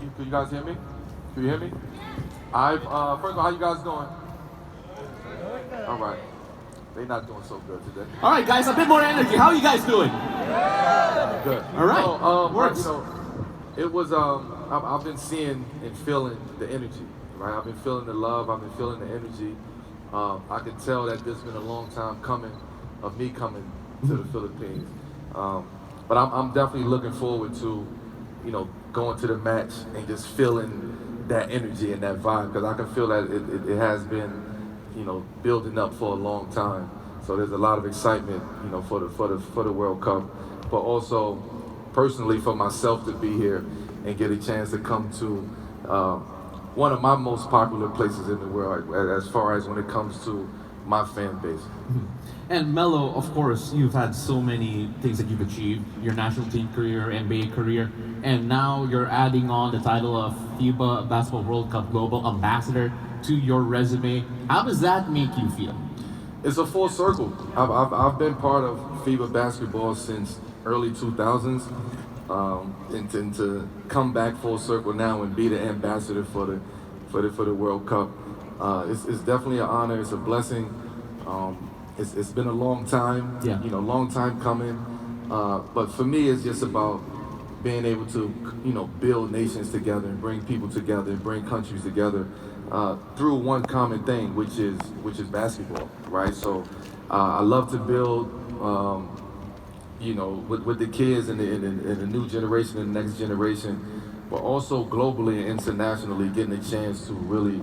Can you guys hear me? Can you hear me? First of all, how you guys doing? All right. They're not doing so good today. All right, guys, a bit more energy. How are you guys doing? Good. All right. Works. It was I've been seeing and feeling the energy, right? I've been feeling the love. I've been feeling the energy. I can tell that there's been a long time coming of me coming to the Philippines. But I'm definitely looking forward to, going to the match and just feeling that energy and that vibe, because I can feel that it has been, building up for a long time. So there's a lot of excitement, for the World Cup, but also personally for myself to be here and get a chance to come to one of my most popular places in the world, as far as when it comes to my fan base. And Melo, of course, you've had so many things that you've achieved, your national team career, NBA career, and now you're adding on the title of FIBA Basketball World Cup Global Ambassador to your resume. How does that make you feel? It's a full circle. I've been part of FIBA basketball since early 2000s, and to come back full circle now and be the ambassador for the World Cup, it's definitely an honor. It's a blessing. It's been a long time, long time coming. But for me, it's just about being able to, build nations together and bring people together and bring countries together through one common thing, which is basketball, right? So I love to build, with the kids and the new generation and the next generation, but also globally and internationally, getting a chance to really,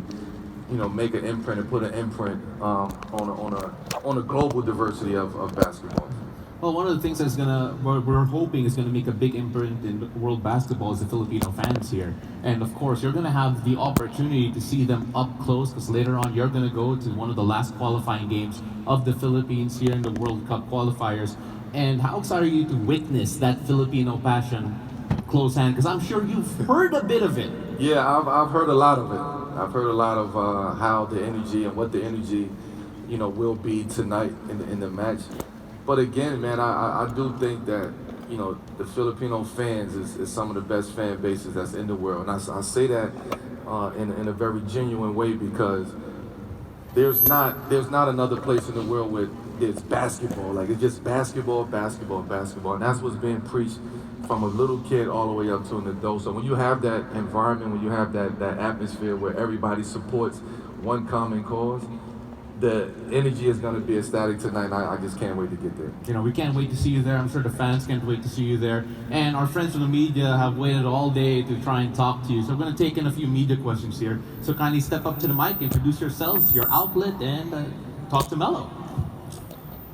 make an imprint and put an imprint on a global diversity of basketball. Well, one of the things we're hoping is gonna make a big imprint in world basketball is the Filipino fans here. And of course, you're gonna have the opportunity to see them up close, because later on you're gonna go to one of the last qualifying games of the Philippines here in the World Cup qualifiers. And how excited are you to witness that Filipino passion close hand? Because I'm sure you've heard a bit of it. Yeah, I've heard a lot of it. I've heard a lot of how the energy and what the energy, will be tonight in the match. But again, man, I do think that, the Filipino fans is some of the best fan bases that's in the world. And I say that in a very genuine way, because there's not another place in the world where it's basketball. Like, it's just basketball, basketball, basketball. And that's what's being preached from a little kid all the way up to an adult. So when you have that environment, when you have that atmosphere where everybody supports one common cause, the energy is going to be ecstatic tonight. I just can't wait to get there. We can't wait to see you there. I'm sure the fans can't wait to see you there. And our friends from the media have waited all day to try and talk to you. So we're going to take in a few media questions here. So kindly step up to the mic, introduce yourselves, your outlet, and talk to Melo.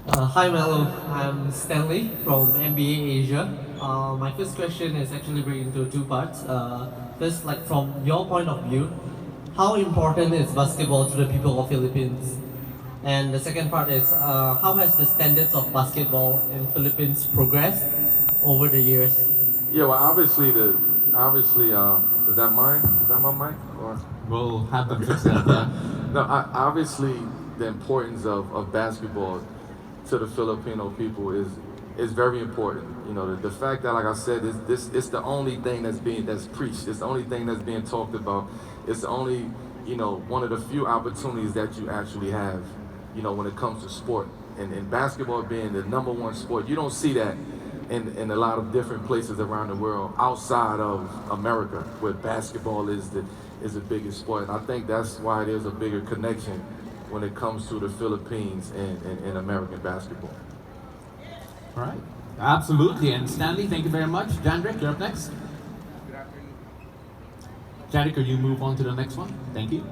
Hi Melo, I'm Stanley from NBA Asia. My first question is actually breaking into two parts. First, from your point of view, how important is basketball to the people of Philippines? And the second part is, how has the standards of basketball in Philippines progressed over the years? Yeah, well, obviously, is that mine? Is that my mic? Or? We'll have them fix that, yeah. No, obviously, the importance of basketball to the Filipino people is very important. The fact that, like I said, it's the only thing that's preached. It's the only thing that's being talked about. It's the only, one of the few opportunities that you actually have, when it comes to sport. And basketball being the number one sport, you don't see that in a lot of different places around the world outside of America, where basketball is the biggest sport. And I think that's why there's a bigger connection when it comes to the Philippines and American basketball. All right. Absolutely. And Stanley, thank you very much. Jandrick, you're up next. Good afternoon. Jandrick, could you move on to the next one? Thank you.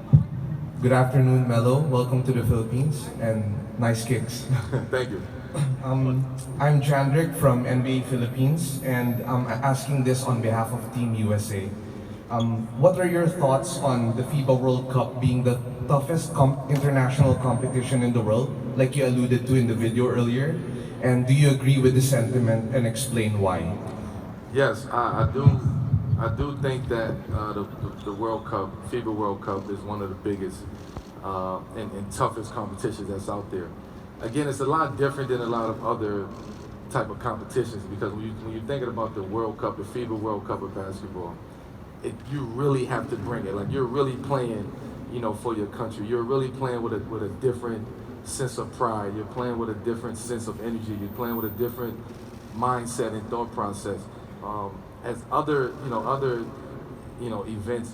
Good afternoon, Melo. Welcome to the Philippines, and nice kicks. Thank you. I'm Jandrick from NBA Philippines, and I'm asking this on behalf of Team USA. What are your thoughts on the FIBA World Cup being the toughest international competition in the world, like you alluded to in the video earlier? And do you agree with the sentiment, and explain why? Yes, I do. I do think that the World Cup, FIBA World Cup, is one of the biggest and toughest competitions that's out there. Again, it's a lot different than a lot of other type of competitions, because when you're thinking about the World Cup, the FIBA World Cup of basketball, you really have to bring it. Like you're really playing, for your country. You're really playing with a different sense of pride. You're playing with a different sense of energy. You're playing with a different mindset and thought process. As other events,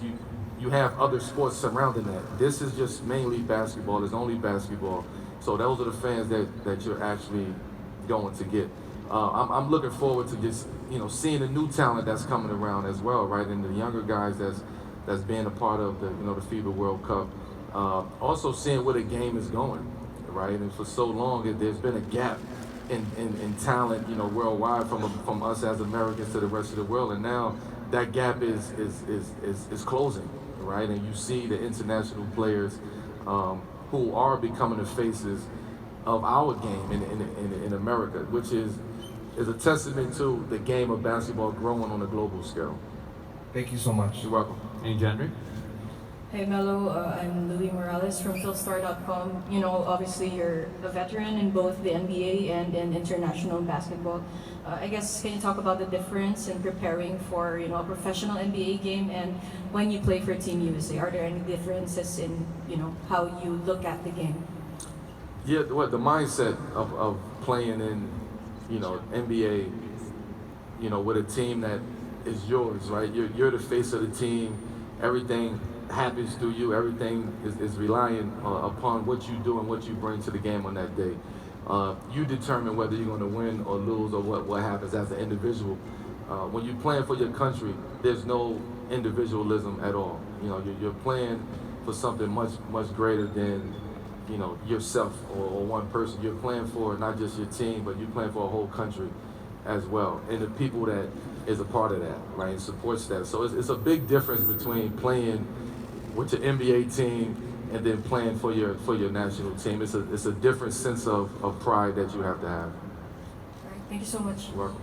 you have other sports surrounding that. This is just mainly basketball. It's only basketball. So those are the fans that you're actually going to get. I'm looking forward to just seeing the new talent that's coming around as well, right? And the younger guys that's being a part of the the FIBA World Cup. Also seeing where the game is going, right? And for so long, there's been a gap in talent, worldwide from us as Americans to the rest of the world, and now that gap is closing, right? And you see the international players who are becoming the faces of our game in America, which is a testament to the game of basketball growing on a global scale. Thank you so much. You're welcome. Any Jandrick? Hey Melo, I'm Louis Morales from Philstar.com. Obviously you're a veteran in both the NBA and in international basketball. I guess, can you talk about the difference in preparing for a professional NBA game and when you play for Team USA? Are there any differences in how you look at the game? Yeah, the mindset of playing in NBA, with a team that is yours, right? You're the face of the team. Everything happens through you. Everything is relying upon what you do and what you bring to the game on that day. You determine whether you're going to win or lose or what happens as an individual. When you're playing for your country, there's no individualism at all. You're playing for something much greater than yourself or one person. You're playing for not just your team, but you're playing for a whole country as well, and the people that is a part of that, right, and supports that. So it's a big difference between playing with your NBA team and then playing for your national team. It's a different sense of pride that you have to have. All right, thank you so much. You're welcome.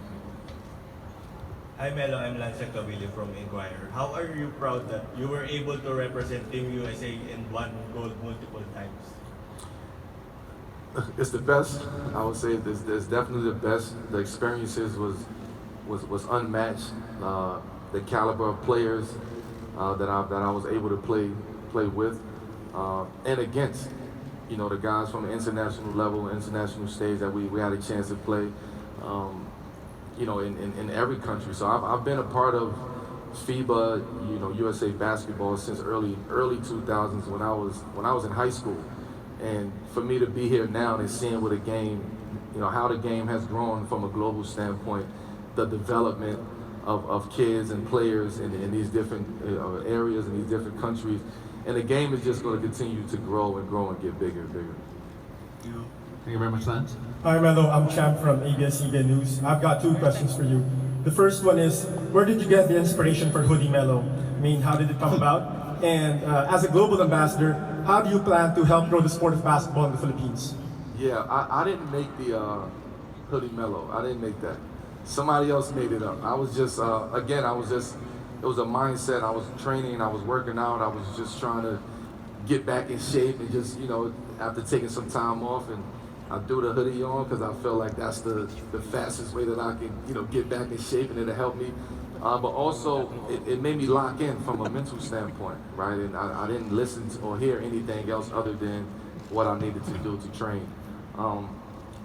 Hi Melo, I'm Lance Cavillo from Inquirer. How are you proud that you were able to represent Team USA and won gold multiple times? It's the best. I would say it's definitely the best. The experiences was unmatched. The caliber of players that I was able to play with and against. The guys from the international level, international stage that we had a chance to play. In every country. So I've been a part of FIBA, USA basketball since early 2000s when I was in high school. And for me to be here now and seeing what the game, how the game has grown from a global standpoint, the development of kids and players in these different areas in these different countries, and the game is just going to continue to grow and get bigger and bigger. Thank you very much, Lance. Hi Melo, I'm Champ from ABS-CBN News. I've got two questions for you. The first one is, where did you get the inspiration for Hoodie Melo? I mean, how did it come about? And as a global ambassador, how do you plan to help grow the sport of basketball in the Philippines? Yeah, I didn't make the Hoodie Mellow. I didn't make that. Somebody else made it up. I was just, it was a mindset. I was training, I was working out, I was just trying to get back in shape and just, after taking some time off, and I threw the hoodie on because I felt like that's the fastest way that I can, get back in shape, and it'll help me. But also, it made me lock in from a mental standpoint, right? And I didn't listen to or hear anything else other than what I needed to do to train.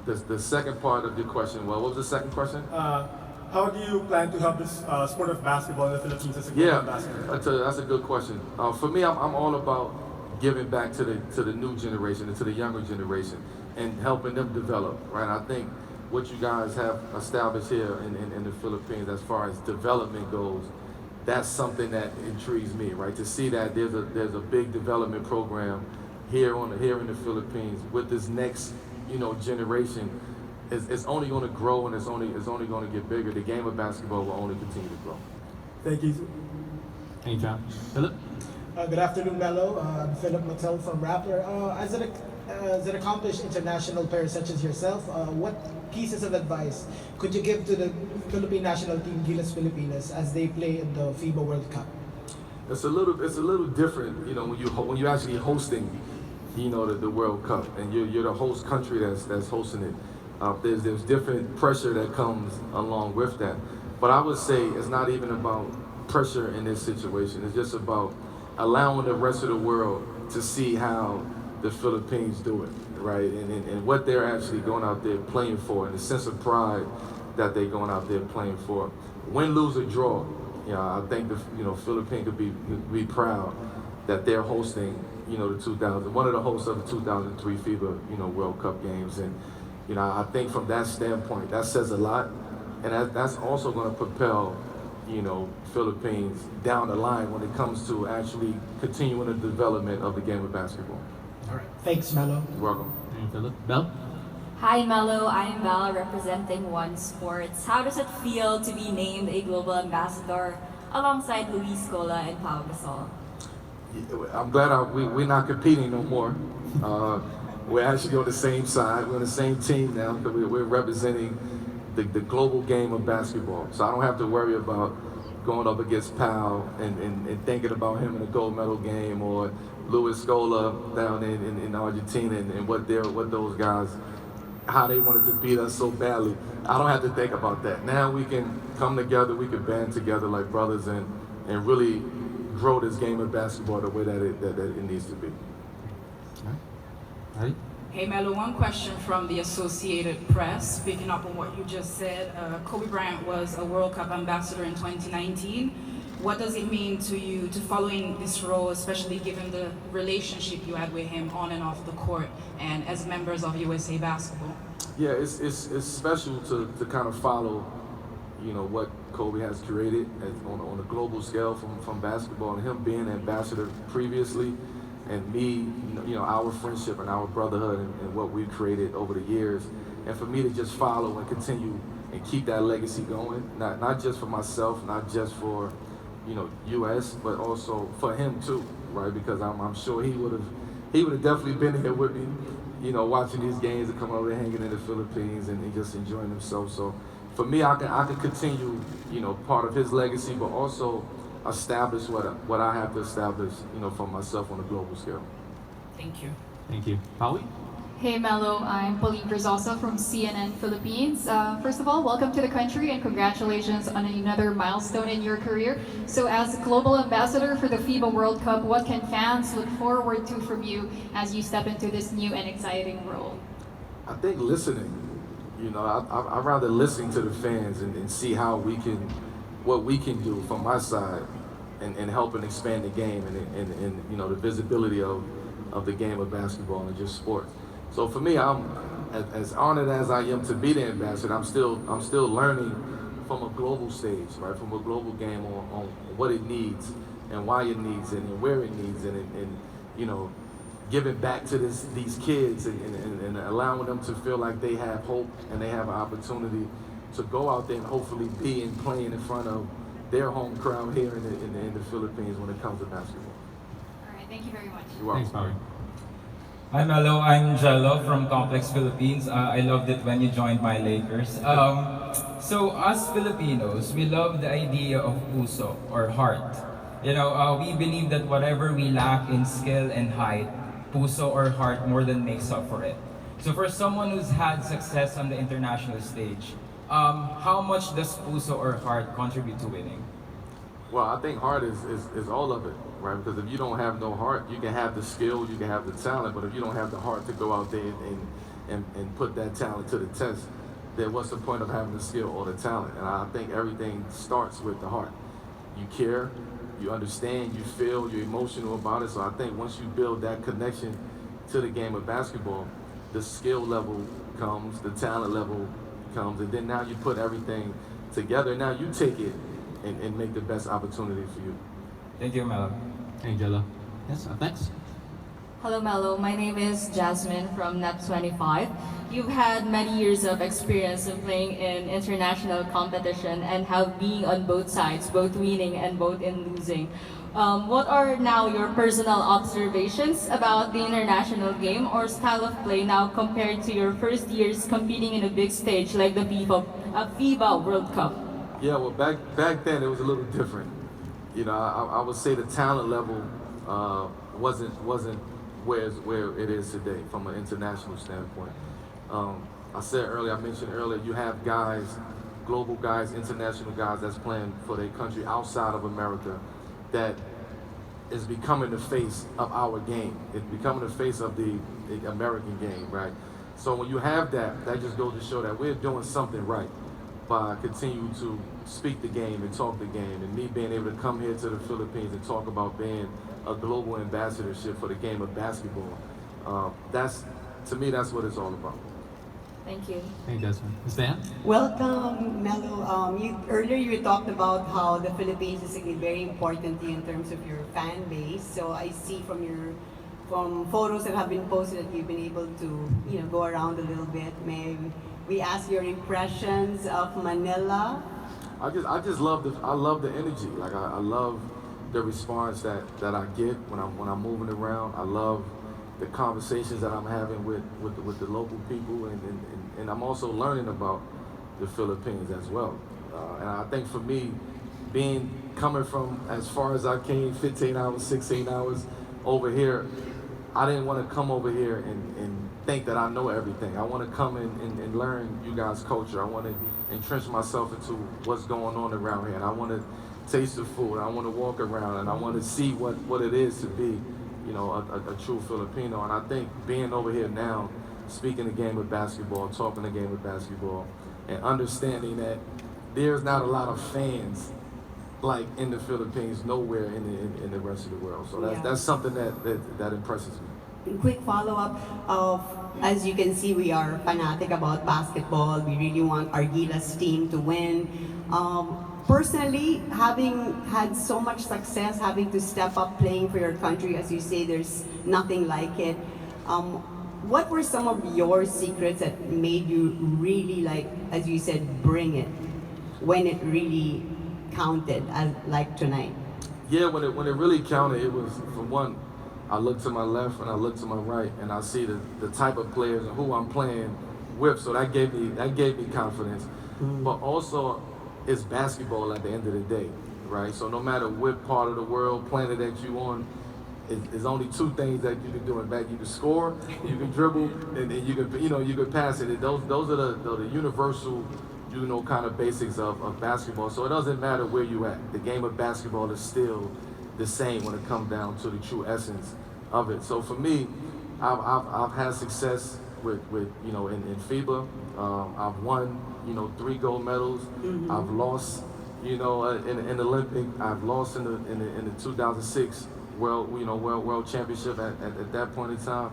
The second part of your question, well, what was the second question? How do you plan to help this sport of basketball in the Philippines as a global ambassador? That's a good question. For me, I'm all about giving back to the new generation and to the younger generation and helping them develop, right? I think what you guys have established here in the Philippines as far as development goes, that's something that intrigues me, right? To see that there's a big development program here in the Philippines with this next generation. It's only going to grow, and it's only going to get bigger. The game of basketball will only continue to grow. Thank you. Thank you, John. Philip? Good afternoon, Melo. I'm Philip Mattel from Rappler. As an accomplished international player such as yourself, what pieces of advice could you give to the Philippine national team, Gilas Pilipinas, as they play in the FIBA World Cup? It's a little different, when you're actually hosting, the World Cup, and you're the host country that's hosting it. There's different pressure that comes along with that. But I would say it's not even about pressure in this situation. It's just about allowing the rest of the world to see how the Philippines do it, right? And what they're actually going out there playing for, and the sense of pride that they're going out there playing for. Win, lose, or draw, I think the Philippines could be proud that they're hosting, one of the hosts of the 2003 FIBA World Cup games, and I think from that standpoint, that says a lot, and that's also going to propel Philippines down the line when it comes to actually continuing the development of the game of basketball. All right. Thanks, Melo. You're welcome. Philip, Bell? Hi Melo, I'm Val representing One Sports. How does it feel to be named a global ambassador alongside Luis Scola and Pau Gasol? I'm glad we're not competing no more. We're actually on the same side. We're on the same team now because we're representing the global game of basketball. So I don't have to worry about going up against Pau and thinking about him in a gold medal game, or Luis Scola down in Argentina and what those guys, how they wanted to beat us so badly. I don't have to think about that. Now we can come together, we can band together like brothers and really grow this game of basketball the way that it needs to be. All right. Hey Melo, one question from the Associated Press, picking up on what you just said. Kobe Bryant was a World Cup ambassador in 2019. What does it mean to you to follow in this role, especially given the relationship you had with him on and off the court and as members of USA Basketball? Yeah, it's special to kind of follow, what Kobe has created on a global scale from basketball, and him being an ambassador previously, and me, our friendship and our brotherhood and what we've created over the years, and for me to just follow and continue and keep that legacy going, not just for myself, not just for U.S., but also for him too, right? Because I'm sure he would have definitely been here with me, watching these games and coming over there hanging in the Philippines and just enjoying himself. So for me, I can continue, part of his legacy, but also establish what I have to establish, for myself on a global scale. Thank you. Thank you. Paui? Hey Melo, I'm Pauline Crisosa from CNN Philippines. First of all, welcome to the country and congratulations on another milestone in your career. So as global ambassador for the FIBA World Cup, what can fans look forward to from you as you step into this new and exciting role? I think listening, I'd rather listen to the fans and see what we can do from my side and helping expand the game and the visibility of the game of basketball and just sports. So for me, I'm as honored as I am to be the ambassador. I'm still learning from a global stage, right? From a global game on what it needs and why it needs it and where it needs it, and giving back to these kids and allowing them to feel like they have hope and they have an opportunity to go out there and hopefully be and playing in front of their home crowd here in the Philippines when it comes to basketball. All right, thank you very much. You're welcome. Thanks, Paui. Hi Melo, I'm Jello from Complex Philippines. I loved it when you joined my Lakers. So us Filipinos, we love the idea of puso or heart. We believe that whatever we lack in skill and height, puso or heart more than makes up for it. So for someone who's had success on the international stage, how much does puso or heart contribute to winning? Well, I think heart is all of it, right? Because if you don't have no heart, you can have the skill, you can have the talent, but if you don't have the heart to go out there and put that talent to the test, then what's the point of having the skill or the talent? And I think everything starts with the heart. You care, you understand, you feel, you're emotional about it. So I think once you build that connection to the game of basketball, the skill level comes, the talent level comes, and then now you put everything together. Now you take it and make the best opportunity for you. Thank you, Melo. Angela. Yes, thanks. Hello Melo, my name is Jasmine from Net 25. You've had many years of experience in playing in international competition and have been on both sides, both winning and both in losing. What are now your personal observations about the international game or style of play now compared to your first years competing in a big stage like the FIBA World Cup? Yeah, well, back then it was a little different. I would say the talent level wasn't where it is today from an international standpoint. I mentioned earlier, you have guys global guys, international guys that's playing for their country outside of America that is becoming the face of our game. It's becoming the face of the American game, right? So when you have that, that just goes to show that we're doing something right by continuing to speak the game and talk the game, and me being able to come here to the Philippines and talk about being a global ambassadorship for the game of basketball. That's, to me, that's what it's all about. Thank you. Thank you, Desmond. Ms. Dan? Welcome, Melo. Earlier you talked about how the Philippines is very important to you in terms of your fan base. So I see from photos that have been posted that you've been able to go around a little bit. May we ask your impressions of Manila? I just love the energy. Like I love the response that I get when I'm moving around. I love the conversations that I'm having with the local people, and I'm also learning about the Philippines as well. And I think for me, coming from as far as I came, 15 hours, 16 hours over here, I didn't want to come over here and think that I know everything. I want to come and learn you guys' culture. I want to entrench myself into what's going on around here, and I want to taste the food. I want to walk around, and I want to see what it is to be, a true Filipino. And I think being over here now, speaking the game of basketball, talking the game of basketball, and understanding that there's not a lot of fans like in the Philippines, nowhere in the rest of the world. So that's something that impresses me. Quick follow-up of, as you can see, we are fanatic about basketball. We really want our Gilas team to win. Personally, having had so much success, having to step up playing for your country, as you say, there's nothing like it. What were some of your secrets that made you really, as you said, bring it when it really counted, like tonight? Yeah, when it really counted, it was, for one, I look to my left and I look to my right, and I see the type of players and who I'm playing with. So that gave me confidence. But also, it's basketball at the end of the day, right? So no matter what part of the world, planet that you on, there's only two things that you can do in back. You can score, you can dribble, and you can pass it. Those are the universal, kind of basics of basketball. So it doesn't matter where you at. The game of basketball is still the same when it comes down to the true essence of it. So for me, I've had success with in FIBA. I've won 3 gold medals. I've lost in the Olympic. I've lost in the 2006 world championship at that point in time.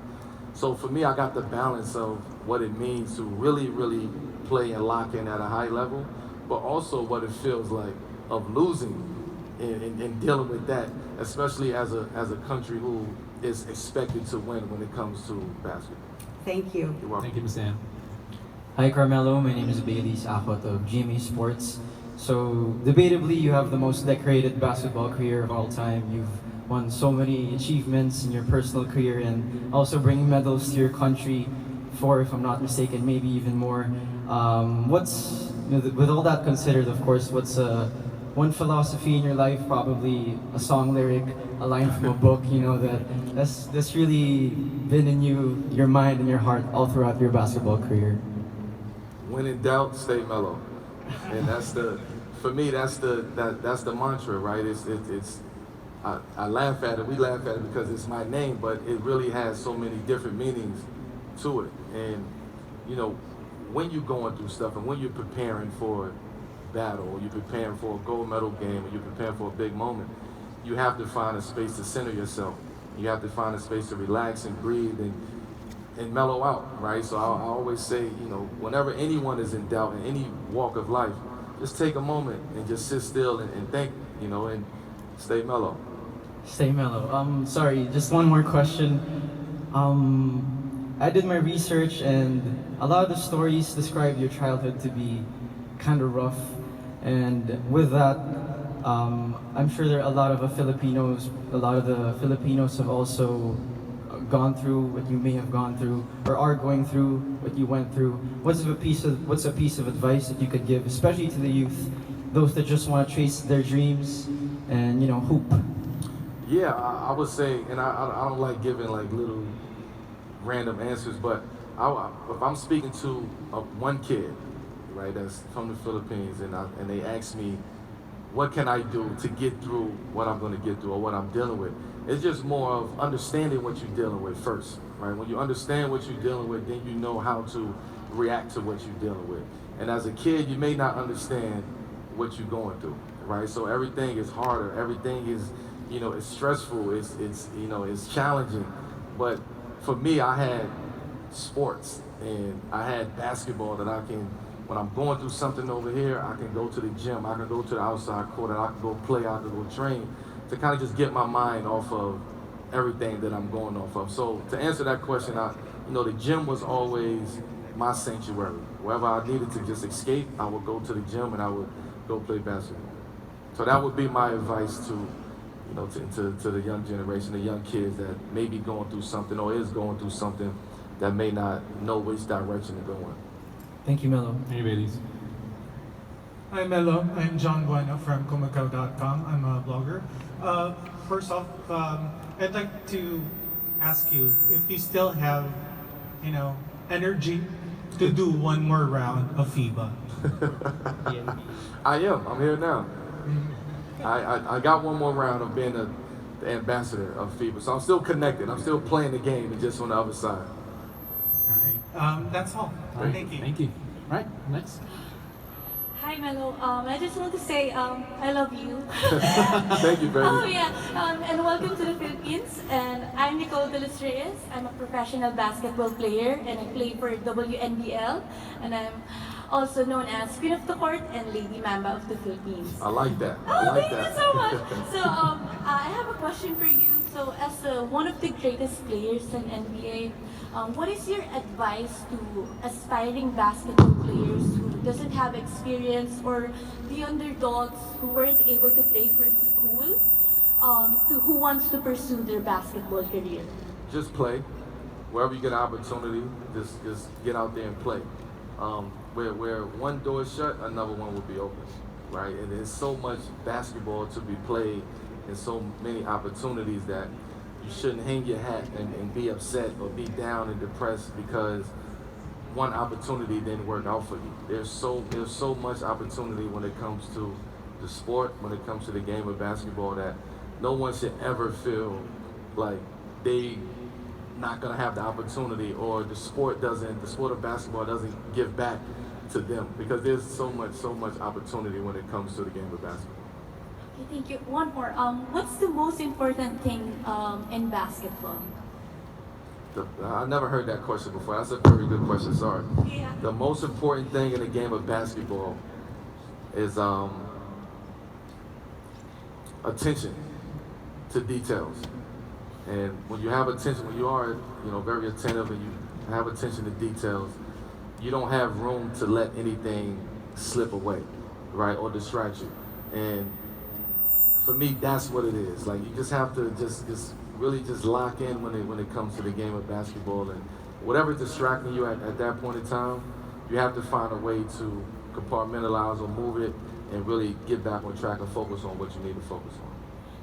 So for me, I got the balance of what it means to really play and lock in at a high level, but also what it feels like of losing and dealing with that, especially as a country who is expected to win when it comes to basketball. Thank you. You're welcome. Thank you, Ms. Dan. Hi Carmelo, my name is Bailey Sakot of GMA Sports. So debatably, you have the most decorated basketball career of all time. You've won so many achievements in your personal career and also bringing medals to your country, 4 if I'm not mistaken, maybe even more. With all that considered, of course, what's one philosophy in your life, probably a song lyric, a line from a book, that's really been in your mind and your heart all throughout your basketball career? When in doubt, stay mellow, and for me that's the mantra, right? I laugh at it. We laugh at it because it's my name, but it really has so many different meanings to it. And when you're going through stuff, and when you're preparing for battle, or you're preparing for a gold medal game, or you're preparing for a big moment, you have to find a space to center yourself. You have to find a space to relax and breathe and mellow out, right? So I always say, whenever anyone is in doubt in any walk of life, just take a moment and just sit still and think, and stay mellow. Stay mellow. Sorry, just one more question. I did my research, and a lot of the stories describe your childhood to be kind of rough. And with that, I'm sure there are a lot of the Filipinos have also gone through what you may have gone through, or are going through what you went through. What's a piece of advice that you could give, especially to the youth, those that just want to chase their dreams and hoop? Yeah, I would say, and I don't like giving little random answers, but if I'm speaking to one kid right, that's from the Philippines, and they ask me, what can I do to get through what I'm going to get through or what I'm dealing with? It's just more of understanding what you're dealing with first, right? When you understand what you're dealing with, then you know how to react to what you're dealing with. And as a kid, you may not understand what you're going through, right? So everything is harder. Everything is, it's stressful. It's challenging. But for me, I had sports and I had basketball that I can, when I'm going through something over here, I can go to the gym, I can go to the outside court, and I can go play, I can go train to kind of just get my mind off of everything that I'm going off of. So to answer that question, the gym was always my sanctuary. Wherever I needed to just escape, I would go to the gym and I would go play basketball. So that would be my advice to the young generation, the young kids that may be going through something or is going through something that may not know which direction to go in. Thank you, Melo. Hey, ladies. Hi, Melo. I'm John Bueno from Kumakaw.com. I'm a blogger. First off, I'd like to ask you if you still have, energy to do one more round of FIBA. I am. I'm here now. I got one more round of being the ambassador of FIBA, so I'm still connected. I'm still playing the game, and just on the other side. That's all. Right. Thank you. Thank you. Right, next. Hi Melo, I just want to say I love you. Thank you, baby. Oh yeah, and welcome to the Philippines. And I'm Nicole De Los Reyes. I'm a professional basketball player and I play for WNBL. And I'm also known as Queen of the Court and Lady Mamba of the Philippines. I like that. Oh, I like thank that. you so much. So I have a question for you. So as one of the greatest players in NBA, what is your advice to aspiring basketball players who doesn't have experience or the underdogs who weren't able to play for school, who wants to pursue their basketball career? Just play. Wherever you get an opportunity, just get out there and play. Where one door is shut, another one will be open, right? And there's so much basketball to be played and so many opportunities that you shouldn't hang your hat and be upset or be down and depressed because one opportunity didn't work out for you. There's so much opportunity when it comes to the sport, when it comes to the game of basketball, that no one should ever feel like they not gonna have the opportunity or the sport of basketball doesn't give back to them, because there's so much opportunity when it comes to the game of basketball. Okay, thank you. One more. What's the most important thing in basketball? I never heard that question before. That's a very good question. Sorry. Yeah. The most important thing in the game of basketball is attention to details. And when you have attention, when you are very attentive and you have attention to details, you don't have room to let anything slip away, right, or distract you. And for me, that's what it is. Like, you just have to just really just lock in when it comes to the game of basketball, and whatever's distracting you at that point in time, you have to find a way to compartmentalize or move it and really get back on track and focus on what you need to focus on.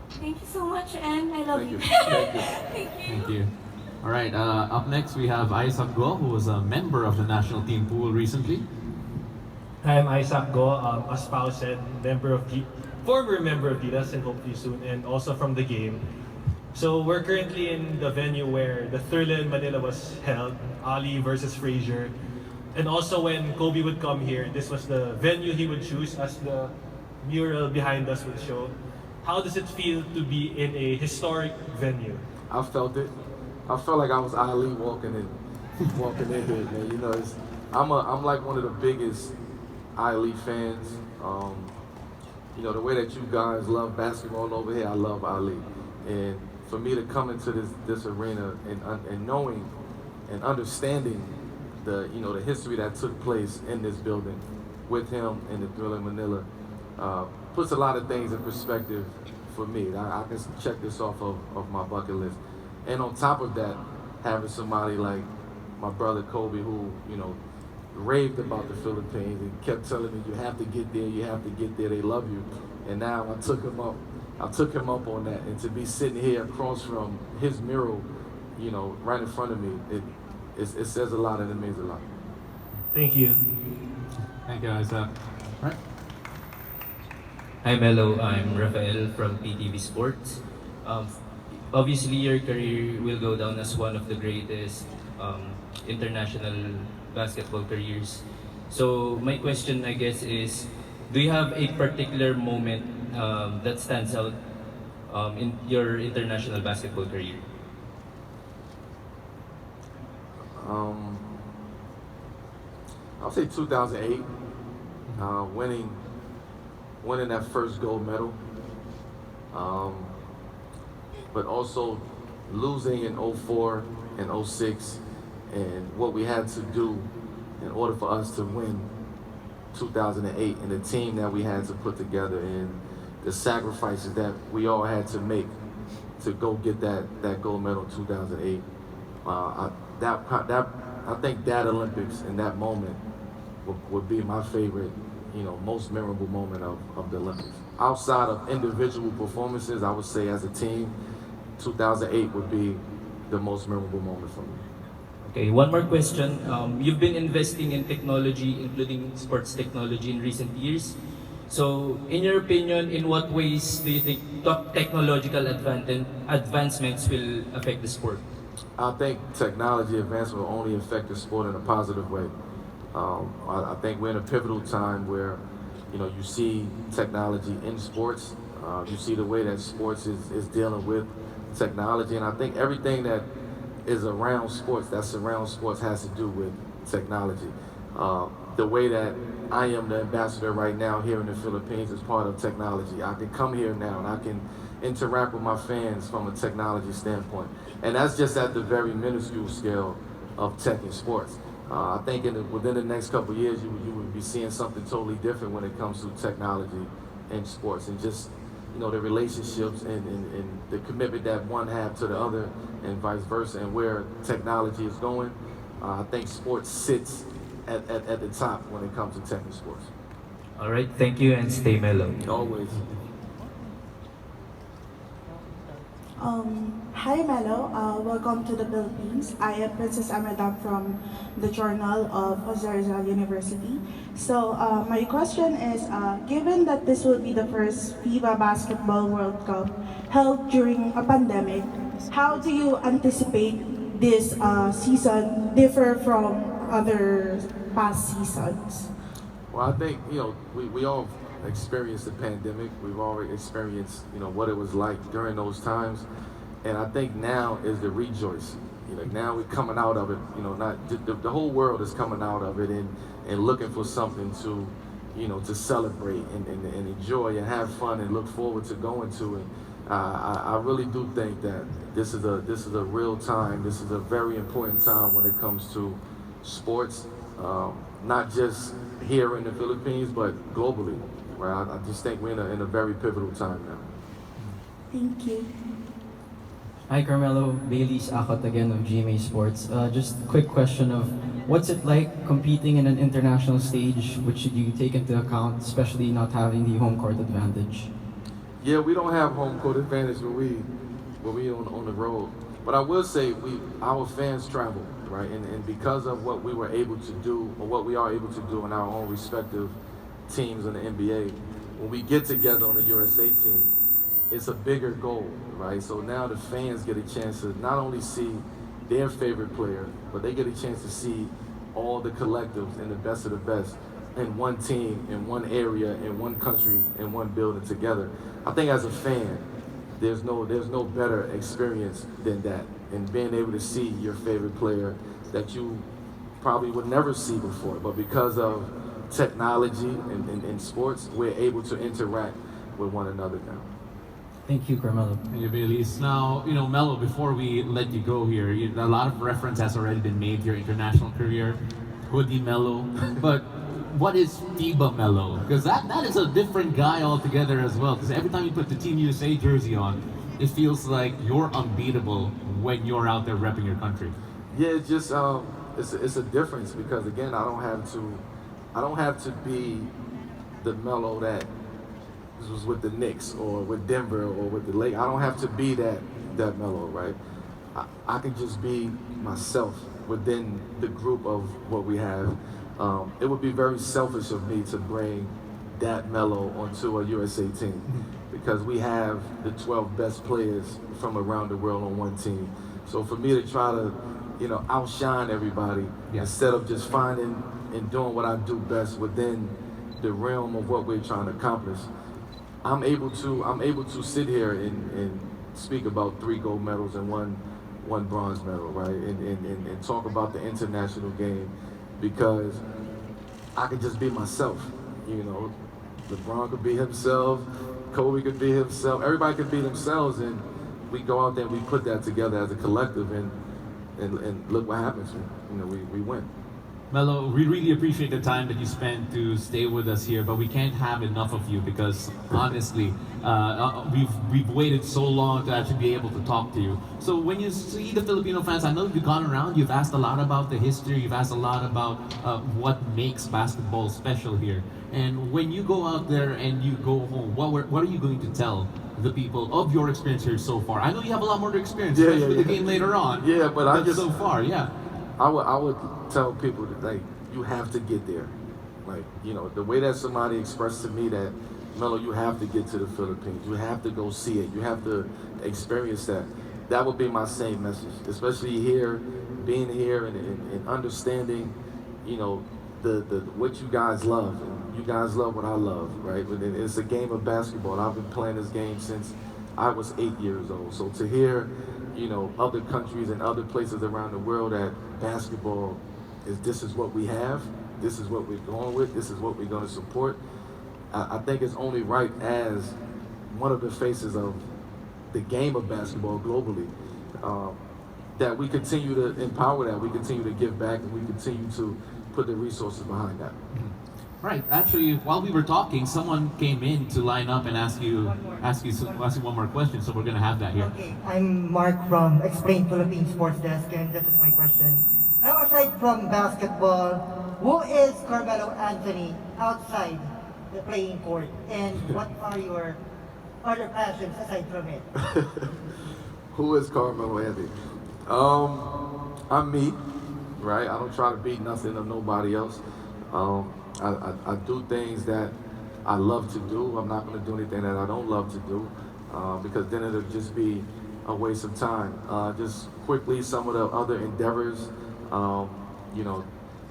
Thank you so much, and I love Thank you. you. Thank you. Thank you. Thank you. All right, up next we have Isaac Go, who was a member of the national team pool recently. I'm Isaac Go, a spouse and former member of Gilas, and hopefully soon, and also from the game. So we're currently in the venue where the Thrilla in Manila was held, Ali versus Frazier. And also when Kobe would come here, this was the venue he would choose, as the mural behind us would show. How does it feel to be in a historic venue? I felt it. I felt like I was Ali walking in here, man. I'm like one of the biggest Ali fans. The way that you guys love basketball over here, I love Ali. And for me to come into this arena and knowing and understanding the history that took place in this building with him and the Thrilla in Manila puts a lot of things in perspective for me. I can check this off of my bucket list. And on top of that, having somebody like my brother Kobe, who raved about the Philippines and kept telling me, you have to get there, they love you. And now I took him up on that, and to be sitting here across from his mural, right in front of me, it says a lot and it means a lot. Thank you. Thank you, Isaac. All right. Hi Melo, I'm Rafael from PTV Sports. Um, Obviously, your career will go down as one of the greatest international basketball careers. So my question, I guess, is: do you have a particular moment that stands out in your international basketball career? Um, I'll say 2008, winning that first gold medal, but also losing in '04 and '06, and what we had to do in order for us to win 2008, and the team that we had to put together, and the sacrifices that we all had to make to go get that gold medal in 2008. I think that Olympics and that moment would be my favorite, most memorable moment of the Olympics. Outside of individual performances, I would say as a team, 2008 would be the most memorable moment for me. Okay, one more question. You've been investing in technology, including sports technology, in recent years. So, in your opinion, in what ways do you think technological advancements will affect the sport? I think technology advancement will only affect the sport in a positive way. I think we're in a pivotal time where, you see technology in sports. You see the way that sports is dealing with technology, and I think everything that is around sports, that surrounds sports, has to do with technology. The way that I am the ambassador right now here in the Philippines is part of technology. I can come here now and I can interact with my fans from a technology standpoint. And that's just at the very minuscule scale of tech in sports. I think within the next couple of years, you would be seeing something totally different when it comes to technology in sports, and just the relationships and the commitment that one have to the other, and vice versa, and where technology is going. I think sports sits at the top when it comes to tech in sports. All right, thank you and stay mellow. Always. Hi Melo, welcome to the Philippines. I am Princess Amadam from the Journal of Rizal University. So my question is, given that this will be the first FIBA Basketball World Cup held during a pandemic, how do you anticipate this season differ from other past seasons? Well, I think, we all experienced the pandemic. We've already experienced, what it was like during those times. And I think now is the rejoice. Now we're coming out of it, not the whole world is coming out of it, and looking for something to, to celebrate and enjoy and have fun and look forward to going to. And I really do think that this is a real time. This is a very important time when it comes to sports, not just here in the Philippines, but globally. Right? I just think we're in a very pivotal time now. Thank you. Hi Carmelo, Bailey's Akot again of GMA Sports. Just a quick question of what's it like competing in an international stage, which should you take into account, especially not having the home court advantage? Yeah, we don't have home court advantage when we on the road. But I will say our fans travel, right? And because of what we were able to do, or what we are able to do in our own respective teams in the NBA, when we get together on the USA team, it's a bigger goal, right? So now the fans get a chance to not only see their favorite player, but they get a chance to see all the collectives and the best of the best in one team, in one area, in one country, in one building together. I think as a fan, there's no better experience than that, and being able to see your favorite player that you probably would never see before, but because of technology and sports, we're able to interact with one another now. Thank you, Carmelo. Thank you, Baileys. Now, Melo, before we let you go here, a lot of reference has already been made to your international career, Hoodie Melo, but what is FIBA Melo? Because that is a different guy altogether as well, because every time you put the Team USA jersey on, it feels like you're unbeatable when you're out there repping your country. Yeah, it's just it's a difference, because again, I don't have to be the Melo that was with the Knicks or with Denver or with the Lakers. I don't have to be that Melo, right? I can just be myself within the group of what we have. it would be very selfish of me to bring that Melo onto a USA team because we have the 12 best players from around the world on one team. So for me to try to, outshine everybody instead of just finding and doing what I do best within the realm of what we're trying to accomplish, I'm able to sit here and speak about 3 gold medals and one bronze medal, right? And talk about the international game because I could just be myself, LeBron could be himself, Kobe could be himself, everybody could be themselves, and we go out there and we put that together as a collective, and look what happens. We win. Melo, we really appreciate the time that you spent to stay with us here, but we can't have enough of you because honestly, we've waited so long to actually be able to talk to you. So when you see the Filipino fans, I know you've gone around, you've asked a lot about the history, you've asked a lot about what makes basketball special here. And when you go out there and you go home, what are you going to tell the people of your experience here so far? I know you have a lot more to experience, especially with the game later on. Yeah, but so far, yeah. I would tell people that you have to get there. The way that somebody expressed to me that, Melo, you have to get to the Philippines. You have to go see it. You have to experience that. That would be my same message, especially here, being here and understanding, the what you guys love. And you guys love what I love, right? It's a game of basketball. And I've been playing this game since I was 8 years old. So to hear, other countries and other places around the world that basketball this is what we have, this is what we're going with, this is what we're going to support. I think it's only right as one of the faces of the game of basketball globally that we continue to empower that, we continue to give back, and we continue to put the resources behind that. Right. Actually, while we were talking, someone came in to line up and ask you one more question. So we're gonna have that here. Okay, I'm Mark from Explain Philippine Sports Desk, and this is my question. Now, aside from basketball, who is Carmelo Anthony outside the playing court, and what are your other passions aside from it? Who is Carmelo Anthony? I'm me, right? I don't try to be nothing of nobody else. I do things that I love to do. I'm not going to do anything that I don't love to do because then it'll just be a waste of time. Just quickly, some of the other endeavors. I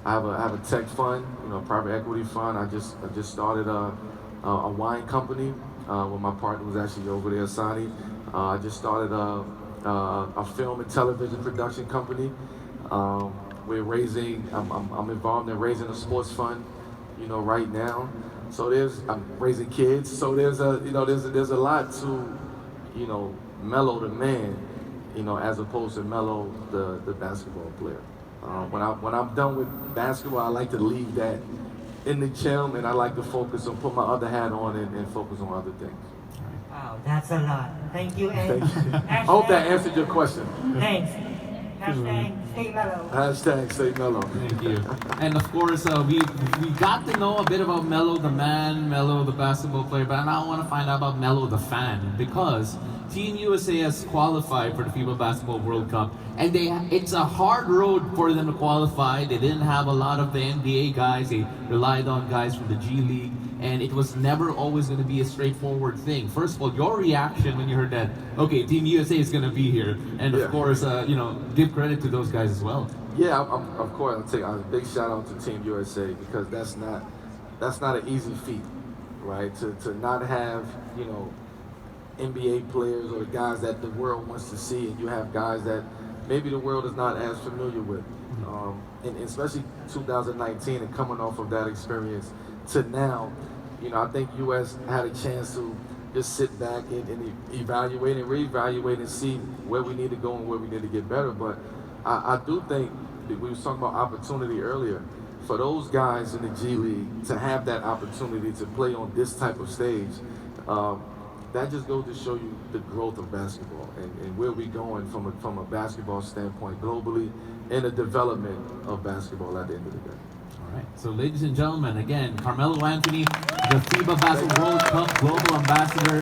have a tech fund, private equity fund. I just started a wine company with my partner who's actually over there, Sani. I just started a film and television production company. I'm involved in raising a sports fund, right now. So I'm raising kids. So there's a lot to, Melo the man, as opposed to Melo the basketball player. When I'm done with basketball, I like to leave that in the gym, and I like to focus on, put my other hat on, and focus on other things. Wow, that's a lot. Thank you, and I hope that answered your question. Thanks. Hashtag stay mellow. Hashtag stay mellow. Thank you. And of course, we got to know a bit about Melo the man, Melo the basketball player, but now I want to find out about Melo the fan, because Team USA has qualified for the FIBA Basketball World Cup, and it's a hard road for them to qualify. They didn't have a lot of the NBA guys. They relied on guys from the G League, and it was never always going to be a straightforward thing. First of all, your reaction when you heard that, okay, Team USA is going to be here, and of course, give credit to those guys as well. Yeah, of course, I'll take a big shout out to Team USA, because that's not an easy feat, right? To not have, NBA players or the guys that the world wants to see, and you have guys that maybe the world is not as familiar with. And especially 2019 and coming off of that experience to now, I think US had a chance to just sit back and evaluate and reevaluate and see where we need to go and where we need to get better. But I do think that we were talking about opportunity earlier. For those guys in the G League to have that opportunity to play on this type of stage, that just goes to show you the growth of basketball and where we're going from a basketball standpoint globally, and the development of basketball at the end of the day. All right. So, ladies and gentlemen, again, Carmelo Anthony, the FIBA Basketball World Cup Global Ambassador.